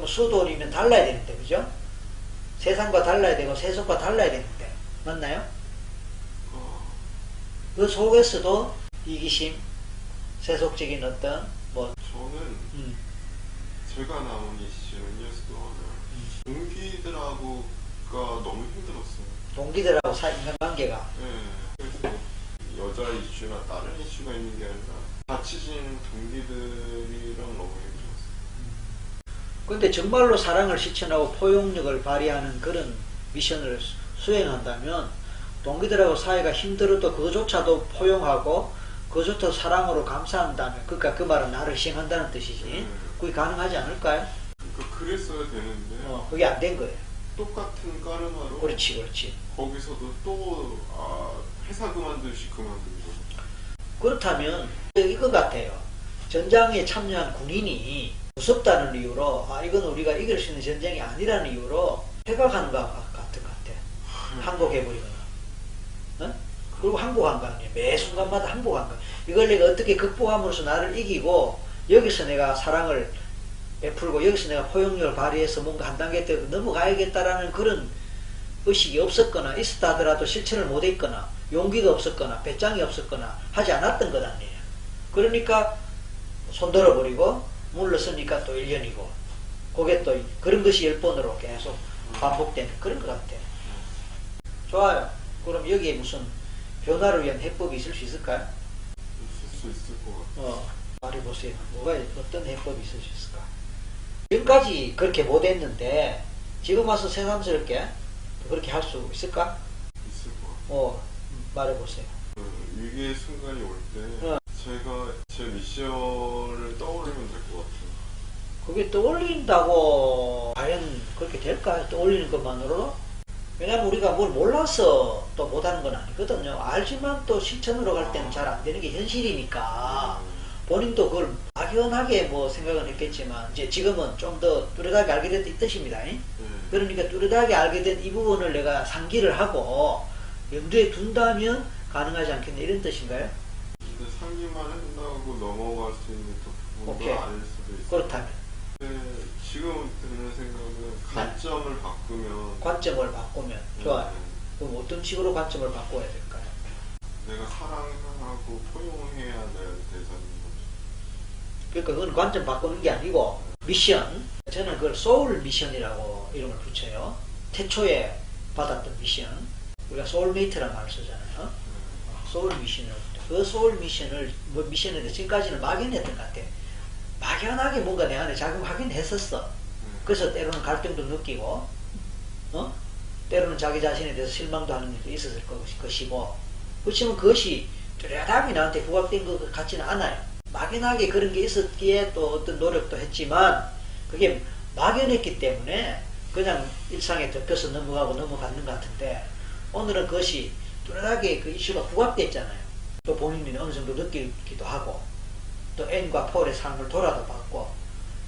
수도리면 달라야 되는데, 그죠? 세상과 달라야 되고 세속과 달라야 되는데, 맞나요? 그 속에서도 이기심, 세속적인 어떤 뭐 저는 제가 나온 이슈는요, 동기들하고가 너무 힘들었어요. 동기들하고 인간관계가. 네, 그래서 여자 이슈나 다른 이슈가 있는 게 아니라 같이 지내는 동기들이랑 너무 힘들었어요. 근데 정말로 사랑을 실천하고 포용력을 발휘하는 그런 미션을 수행한다면 동기들하고 사이가 힘들어도 그조차도 포용하고 그조차도 사랑으로 감싸한다면, 그러니까 그 말은 나를 희생한다는 뜻이지. 그게 가능하지 않을까요? 그러니까 그랬어야 되는데 그게 안 된 거예요. 똑같은 까르마로 그렇지. 거기서도 또 회사 그만두고 그렇다면 이거 같아요. 전장에 참여한 군인이 무섭다는 이유로 이건 우리가 이길 수 있는 전쟁이 아니라는 이유로 퇴각하는 것 같은 것 같아. 항복해버리거나. 그리고 항복한 거 아니에요. 매 순간마다 항복한 거. 이걸 내가 어떻게 극복함으로써 나를 이기고 여기서 내가 사랑을 베풀고 여기서 내가 포용력을 발휘해서 뭔가 한 단계 더 넘어가야겠다라는 그런 의식이 없었거나 있었다 하더라도 실천을 못했거나 용기가 없었거나 배짱이 없었거나 하지 않았던 것 아니에요. 그러니까 손 들어버리고 물러서니까 또 1년이고 그게 또 그런 것이 10번으로 계속 반복되는 그런 것 같아요. 좋아요. 그럼 여기에 무슨 변화를 위한 해법이 있을 수 있을까요? 있을 수 있을 것 같아요. 말해보세요. 어떤 해법이 있을 수 있을까? 지금까지 그렇게 못했는데 지금 와서 새삼스럽게 그렇게 할 수 있을까? 있을 것 같아요. 말해보세요. 위기의 순간이 올 때 제가 제 미션을 떠올리면 될 것 같아요. 그게 떠올린다고 과연 그렇게 될까요? 떠올리는 것만으로도? 왜냐면 우리가 뭘 몰라서 또 못하는 건 아니거든요. 알지만 또 실천으로 갈 때는 잘 안 되는 게 현실이니까 본인도 그걸 막연하게 뭐 생각은 했겠지만 이제 지금은 좀 더 뚜렷하게 알게 된 뜻입니다. 그러니까 뚜렷하게 알게 된 이 부분을 내가 상기를 하고 염두에 둔다면 가능하지 않겠냐 이런 뜻인가요? 근데 상기만 한다고 넘어갈 수 있는 부분도 아닐 수도 있어요. 그렇다면 지금 드는 생각은 관점을 바꾸면 관점을 바꾸면 좋아요. 그럼 어떤 식으로 관점을 바꿔야 될까요? 내가 사랑하고 포용해야 될 대상인 거죠. 그러니까 그건 관점 바꾸는 게 아니고 미션, 저는 그걸 소울 미션이라고 이름을 붙여요. 태초에 받았던 미션, 우리가 소울메이트라는 말을 쓰잖아요. 소울 미션을, 그 소울 미션을 미션에 대해서 지금까지는 막연했던 것 같아. 막연하게 뭔가 내 안에 작용하긴 했었어. 그래서 때로는 갈등도 느끼고 때로는 자기 자신에 대해서 실망도 하는 일도 있었을 것이고, 그렇지만 그것이 뚜렷하게 나한테 부각된 것 같지는 않아요. 막연하게 그런 게 있었기에 또 어떤 노력도 했지만 그게 막연했기 때문에 그냥 일상에 덮여서 넘어가는 것 같은데, 오늘은 그것이 뚜렷하게 그 이슈가 부각됐잖아요. 또 본인이 어느 정도 느끼기도 하고 또 N과 폴의 삶을 돌아도 봤고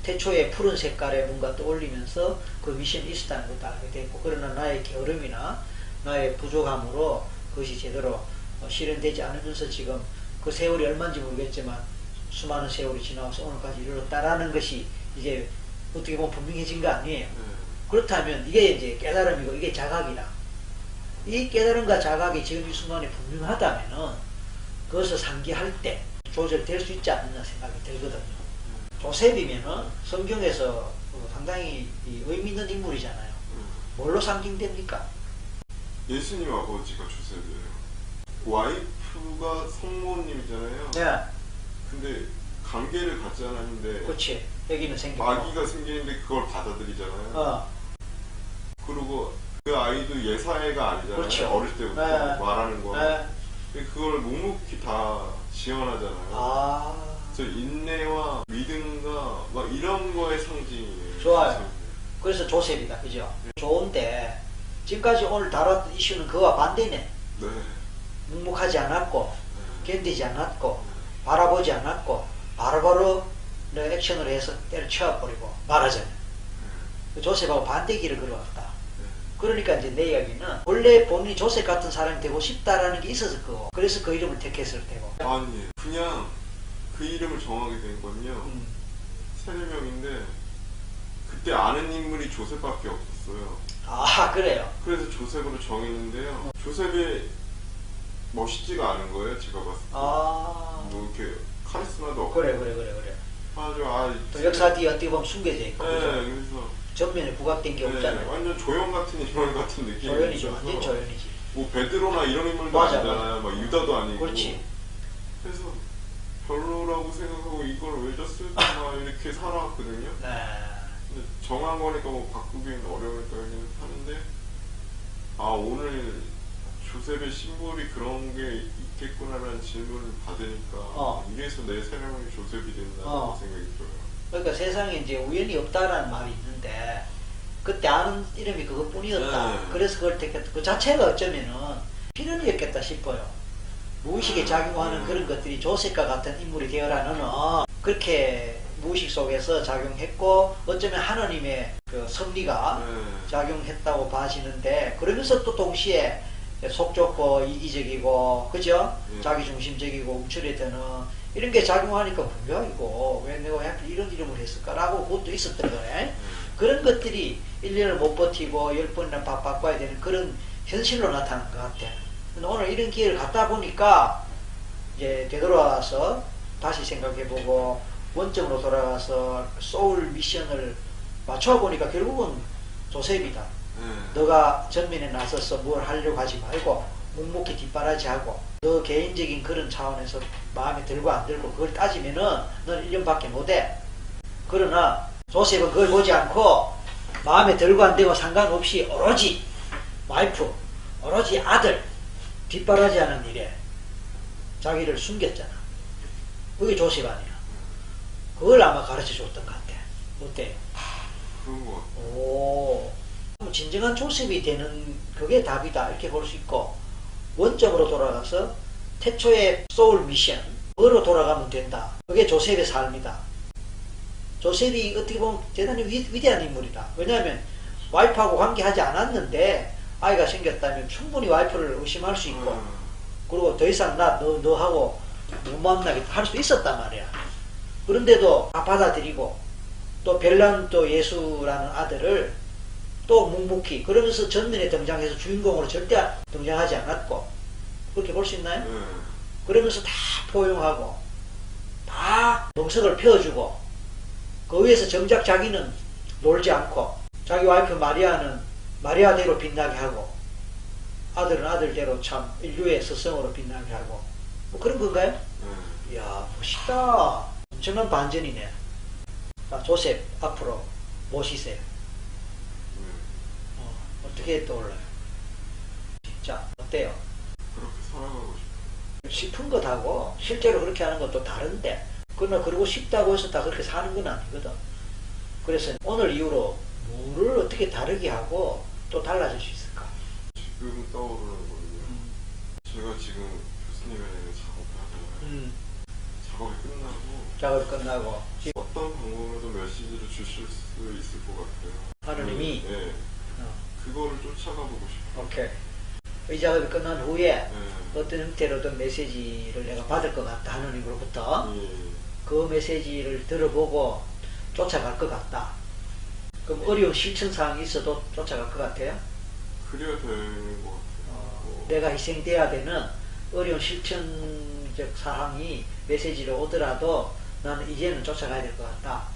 태초에 푸른 색깔의 뭔가 떠올리면서 그 미션이 있었다는 것도 알게 됐고, 그러나 나의 게으름이나 나의 부족함으로 그것이 제대로 실현되지 않으면서 지금 그 세월이 얼마인지 모르겠지만 수많은 세월이 지나와서 오늘까지 이르렀다라는 것이 이제 어떻게 보면 분명해진 거 아니에요. 그렇다면 이게 이제 깨달음이고 이게 자각이라, 이 깨달음과 자각이 지금 이 순간에 분명하다면은 그것을 상기할 때 조절될 수 있지 않느냐 생각이 들거든요. 조셉이면은 성경에서 상당히 의미 있는 인물이잖아요. 뭘로 상징됩니까? 예수님 아버지가 조셉이에요. 와이프가 성모님이잖아요. 네. 근데 관계를 갖지 않았는데 그렇지. 아기는 생기고 아기가 생기는데 그걸 받아들이잖아요. 그리고 그 아이도 예사애가 아니잖아요. 그렇죠. 어릴 때부터 네. 말하는 거. 네. 그걸 묵묵히 다 지원하잖아요. 저 인내와 믿음과 막 이런 거의 상징이에요. 좋아요. 그래서 조셉이다, 그죠? 좋은데 지금까지 오늘 다뤘던 이슈는 그와 반대네. 네. 묵묵하지 않았고 견디지 않았고 바라보지 않았고 바로바로 액션을 해서 때려쳐버리고 말하잖아요. 조셉하고 반대 길을 걸어왔다. 그러니까 이제 내 이야기는 원래 본인이 조셉 같은 사람이 되고 싶다라는 게 있었을 거고, 그래서 그 이름을 택했을 테고. 아니, 그냥 그 이름을 정하게 된 건요. 세례명인데 그때 아는 인물이 조셉밖에 없었어요. 아, 그래요? 그래서 조셉으로 정했는데요. 조셉이 멋있지가 않은 거예요, 제가 봤을 때. 아, 뭐 이렇게 카리스마도 없고. 그래. 또 역사 뒤에 어떻게 보면 숨겨져 있고, 네, 그죠? 그래서 전면에 부각된 게 네, 없잖아요. 완전 조연 같은 인물 같은 느낌이 조연이죠, 있어서 완전 조연이지. 뭐 베드로나 이런 인물도 맞아, 아니잖아요. 막 유다도 아니고. 그렇지. 그래서 별로라고 생각하고 이걸 왜 줬을까 이렇게 살아왔거든요. 네. 근데 정한 거니까 뭐 바꾸기는 어려우니까 그냥 하는데, 아 오늘 조셉의 심볼이 그런 게 있겠구나라는 질문을 받으니까 이래서 내 생명이 조셉이 된다는 생각이 들어요. 그러니까 세상에 이제 우연이 없다라는 말이 있는데 그때 아는 이름이 그것뿐이었다. 네. 그래서 그걸 택했다. 그 자체가 어쩌면은 필연이었겠다 싶어요. 무의식에 작용하는 그런 것들이 조셉과 같은 인물이 되어라는 그렇게 무의식 속에서 작용했고 어쩌면 하나님의 그 섭리가 작용했다고 봐지는데, 그러면서 또 동시에 속 좁고 이기적이고, 그죠? 자기중심적이고 움츠려드는 이런 게 작용하니까 뭐야 이거 왜 내가 하필 이런 이름을 했을까라고 그것도 있었던 거네. 그런 것들이 1년을 못 버티고 10번이나 바꿔야 되는 그런 현실로 나타난 것 같아. 근데 오늘 이런 기회를 갖다 보니까 이제 되돌아와서 다시 생각해보고 원점으로 돌아가서 소울 미션을 맞춰보니까 결국은 조셉이다. 너가 전면에 나서서 뭘 하려고 하지 말고 묵묵히 뒷바라지하고 너 개인적인 그런 차원에서 마음에 들고 안 들고 그걸 따지면은 넌 1년밖에 못해. 그러나 조셉은 그걸 보지 않고 마음에 들고 안 되고 상관없이 오로지 와이프, 오로지 아들 뒷바라지하는 일에 자기를 숨겼잖아. 그게 조셉 아니야. 그걸 아마 가르쳐 줬던 것 같아. 어때? 그런 거 같아요. 오, 진정한 조셉이 되는 그게 답이다 이렇게 볼 수 있고, 원점으로 돌아가서 태초의 소울 미션 그거로 돌아가면 된다. 그게 조셉의 삶이다. 조셉이 어떻게 보면 대단히 위대한 인물이다. 왜냐하면 와이프하고 관계하지 않았는데 아이가 생겼다면 충분히 와이프를 의심할 수 있고, 그리고 더 이상 너하고 못 만나게 할 수 있었단 말이야. 그런데도 다 받아들이고 또 벨란또 예수라는 아들을 또 묵묵히, 그러면서 전면에 등장해서 주인공으로 절대 등장하지 않았고, 그렇게 볼 수 있나요? 그러면서 다 포용하고 다 정석을 펴주고 그 위에서 정작 자기는 놀지 않고 자기 와이프 마리아는 마리아대로 빛나게 하고 아들은 아들대로 참 인류의 스승으로 빛나게 하고, 뭐 그런 건가요? 이야, 멋있다. 엄청난 반전이네. 자, 조셉 앞으로 모시세요. 어떻게 떠올라요? 자, 어때요? 그렇게 살아가고 싶어요. 싶은 것하고 실제로 그렇게 하는 것도 다른데, 그러나 그러고 싶다고 해서 다 그렇게 사는 건 아니거든. 그래서 오늘 이후로 뭐를 어떻게 다르게 하고 또 달라질 수 있을까? 지금 떠오르는 거는요. 제가 지금 교수님의 작업을 하잖아요. 작업이 끝나고 작업이 끝나고 어떤 방법으로도 메시지를 주실 수 있을 것 같아요. 하느님이 네. 그거를 쫓아가보고 싶어요. 오케이. 이 작업이 끝난 후에 네. 어떤 형태로든 메시지를 내가 받을 것 같다, 하느님으로부터. 그 메시지를 들어보고 쫓아갈 것 같다. 그럼 어려운 실천 사항이 있어도 쫓아갈 것 같아요? 그래야 되는 것 같아요. 내가 희생돼야 되는 어려운 실천적 사항이 메시지로 오더라도 나는 이제는 쫓아가야 될 것 같다.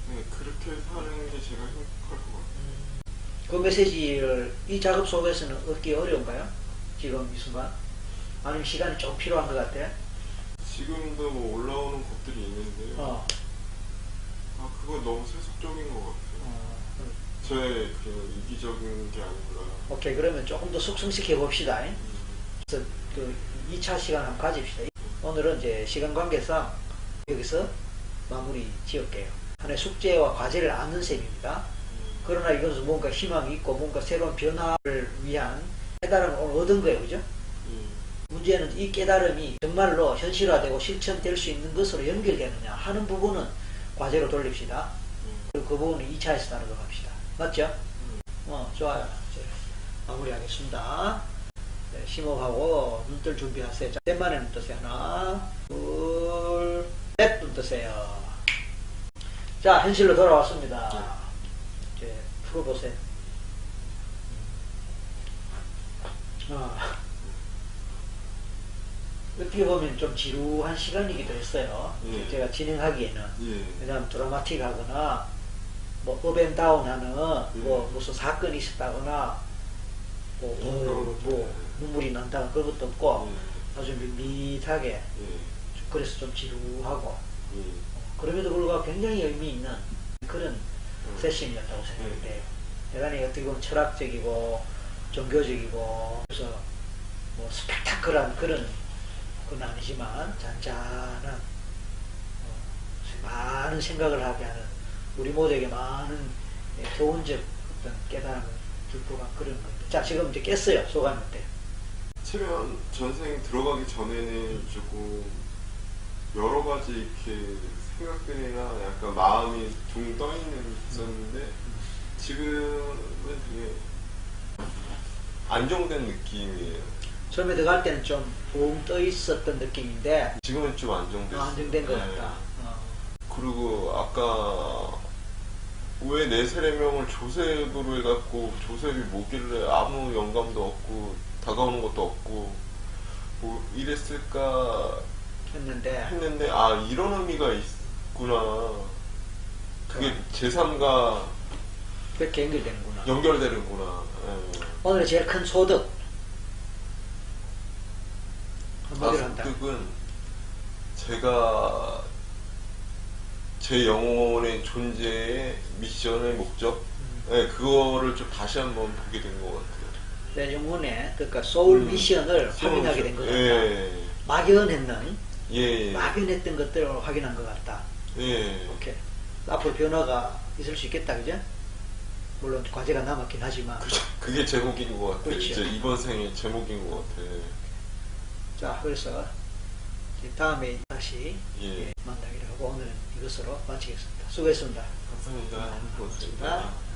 네, 그렇게 사는 게 제가 행복할 것 같아요. 그 메시지를 이 작업 속에서는 얻기 어려운가요? 지금 이 순간? 아니면 시간이 좀 필요한 것 같아요? 지금도 뭐 올라오는 것들이 있는데요. 그거 너무 세속적인 것 같아요. 제 그냥 이기적인 게 아닌가. 오케이, 그러면 조금 더 숙성시켜 봅시다. 그래서 그 2차 시간 한번 가집시다. 오늘은 이제 시간 관계상 여기서 마무리 지을게요. 하나의 숙제와 과제를 안는 셈입니다. 그러나 이것은 뭔가 희망이 있고 뭔가 새로운 변화를 위한 깨달음을 오늘 얻은 거예요. 그죠? 문제는 이 깨달음이 정말로 현실화되고 실천될 수 있는 것으로 연결되느냐 하는 부분은 과제로 돌립시다. 그리고 그 부분은 2차에서 다루도록 합시다. 맞죠? 좋아요. 이제 마무리하겠습니다. 네, 심호흡하고 눈 뜰 준비하세요. 자, 셋만에 눈 뜨세요. 하나, 둘, 셋 눈 뜨세요. 자, 현실로 돌아왔습니다. 풀어보세요. 어떻게 보면 좀 지루한 시간이기도 했어요. 예. 제가 진행하기에는. 예. 왜냐하면 드라마틱하거나 뭐 업앤다운하는 예. 뭐 무슨 사건이 있었다거나 뭐 눈물이 난다거나 그런 것도 없고 아주 밋밋하게 예. 그래서 좀 지루하고 예. 그럼에도 불구하고 굉장히 의미 있는 그런 세션이었다고 생각이 돼요. 대단히 어떻게 보면 철학적이고 종교적이고 그래서 뭐 스펙타클한 그런 건 아니지만 잔잔한 많은 생각을 하게 하는 우리 모두에게 많은 교훈적 어떤 깨달음을 줄 법한 그런 겁니다. 자, 지금 이제 깼어요. 소감이 어때요? 체면 전생 들어가기 전에는 조금 여러 가지 이렇게 생각들이나 약간 마음이 둥 떠 있었는데 지금은 되게 안정된 느낌이에요. 처음에 들어갈 때는 좀 붕 떠 있었던 느낌인데 지금은 좀 안정됐어요. 안정된 것 네. 같다. 그리고 아까 왜 내 세례명을 조셉으로 해갖고 조셉이 뭐길래 아무 영감도 없고 다가오는 것도 없고 뭐 이랬을까 했는데 아 이런 의미가 있구나. 그게 제3과 그렇게 연결되는구나. 연결되는구나. 예. 오늘의 제일 큰 소득 한마디로 한다. 소득은 제가 제 영혼의 존재의 미션의 목적 그거를 좀 다시 한번 보게 된 것 같아요. 내 영혼의 그러니까 소울 미션을 확인하게 된 것 같다. 예. 막연했는 예. 막연했던 것들을 확인한 것 같다. 예. 오케이. 앞으로 변화가 있을 수 있겠다, 그죠? 물론 과제가 남았긴 하지만. 그게 제목인 것 같아요. 그렇죠. 이제 이번 생의 제목인 것 같아요. 자, 그래서 이제 다음에 다시 예. 만나기로 하고 오늘은 이것으로 마치겠습니다. 수고했습니다. 감사합니다. 고맙습니다.